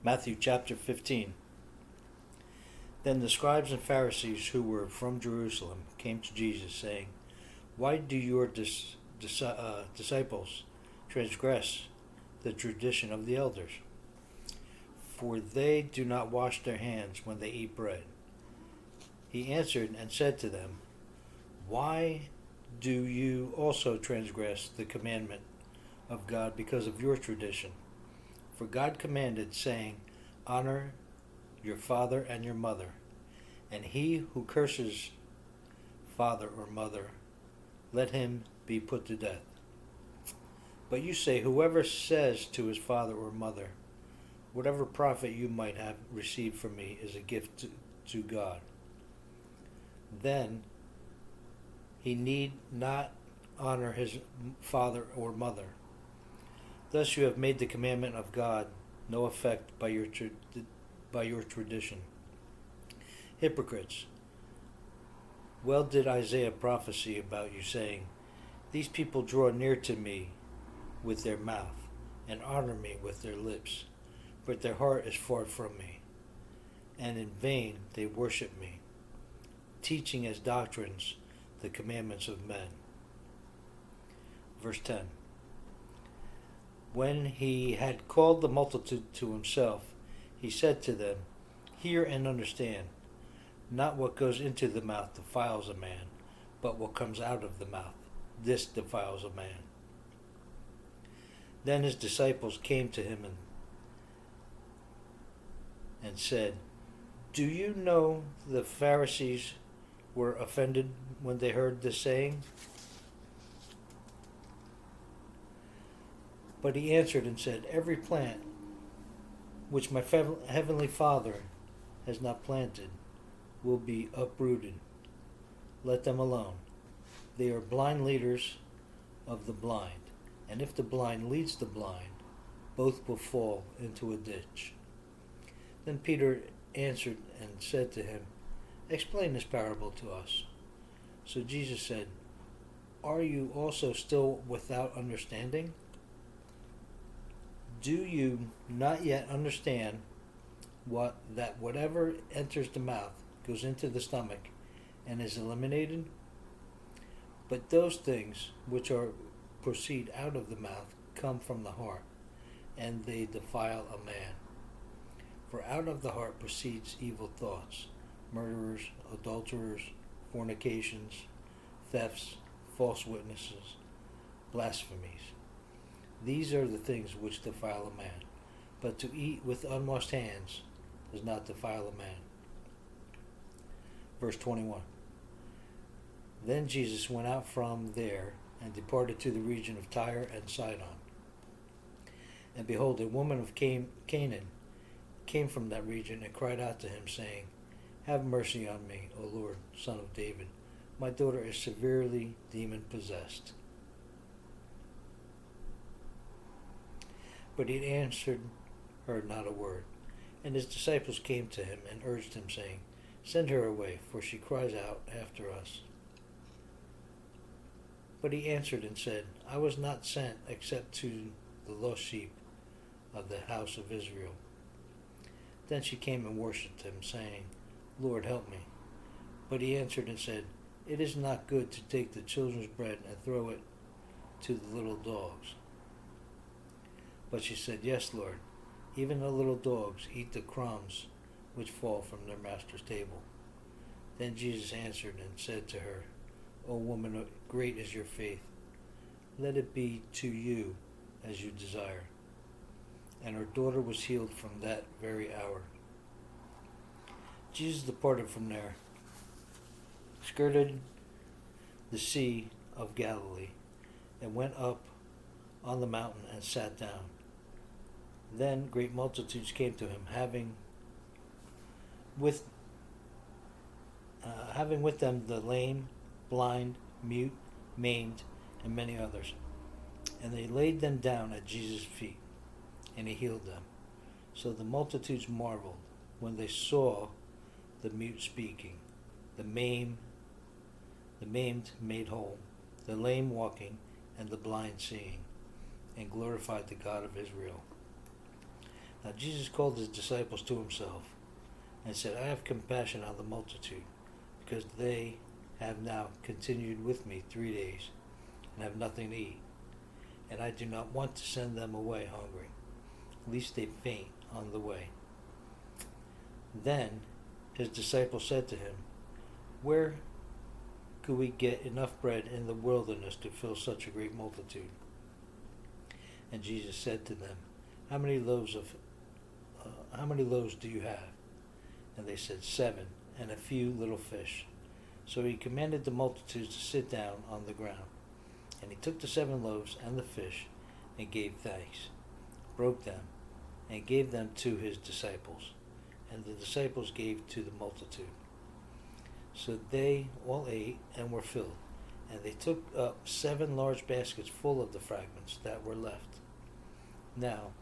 Matthew chapter 15. Then the scribes and Pharisees who were from Jerusalem came to Jesus, saying, Why do your disciples transgress the tradition of the elders? For they do not wash their hands when they eat bread. He answered and said to them, Why do you also transgress the commandment of God because of your tradition? For God commanded, saying, Honor your father and your mother, and he who curses father or mother, let him be put to death. But you say, Whoever says to his father or mother, Whatever profit you might have received from me is a gift to God, then he need not honor his father or mother. Thus you have made the commandment of God no effect by your tradition. Hypocrites, well did Isaiah prophesy about you, saying, These people draw near to me with their mouth, and honor me with their lips, but their heart is far from me, and in vain they worship me, teaching as doctrines the commandments of men. Verse 10. When he had called the multitude to himself, he said to them, Hear and understand. Not what goes into the mouth defiles a man, but what comes out of the mouth, this defiles a man. Then his disciples came to him and said, Do you know the Pharisees were offended when they heard this saying? But he answered and said, Every plant which my heavenly Father has not planted will be uprooted. Let them alone. They are blind leaders of the blind, and if the blind leads the blind, both will fall into a ditch. Then Peter answered and said to him, Explain this parable to us. So Jesus said, Are you also still without understanding? Do you not yet understand that whatever enters the mouth goes into the stomach and is eliminated? But those things which proceed out of the mouth come from the heart, and they defile a man. For out of the heart proceeds evil thoughts, murderers, adulterers, fornications, thefts, false witnesses, blasphemies. These are the things which defile a man, but to eat with unwashed hands does not defile a man. Verse 21. Then Jesus went out from there and departed to the region of Tyre and Sidon. And behold, a woman of Canaan came from that region and cried out to him, saying, Have mercy on me, O Lord, Son of David. My daughter is severely demon-possessed. But he answered her not a word. And his disciples came to him and urged him, saying, Send her away, for she cries out after us. But he answered and said, I was not sent except to the lost sheep of the house of Israel. Then she came and worshipped him, saying, Lord, help me. But he answered and said, It is not good to take the children's bread and throw it to the little dogs. But she said, Yes, Lord, even the little dogs eat the crumbs which fall from their master's table. Then Jesus answered and said to her, O woman, great is your faith. Let it be to you as you desire. And her daughter was healed from that very hour. Jesus departed from there, skirted the Sea of Galilee, and went up on the mountain and sat down. Then great multitudes came to him, having with them the lame, blind, mute, maimed, and many others. And they laid them down at Jesus' feet, and he healed them. So the multitudes marveled when they saw the mute speaking, the maimed made whole, the lame walking, and the blind seeing, and glorified the God of Israel. Now Jesus called his disciples to himself and said, I have compassion on the multitude, because they have now continued with me 3 days and have nothing to eat. And I do not want to send them away hungry, lest they faint on the way. Then his disciples said to him, Where could we get enough bread in the wilderness to fill such a great multitude? And Jesus said to them, How many loaves do you have? And they said, 7, and a few little fish. So he commanded the multitudes to sit down on the ground. And he took the 7 loaves and the fish, and gave thanks, broke them, and gave them to his disciples. And the disciples gave to the multitude. So they all ate and were filled, and they took up 7 large baskets full of the fragments that were left. Now,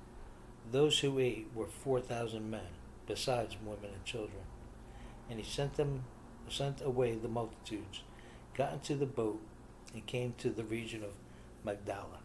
those who ate were 4,000 men, besides women and children. And he sent away the multitudes, got into the boat, and came to the region of Magdala.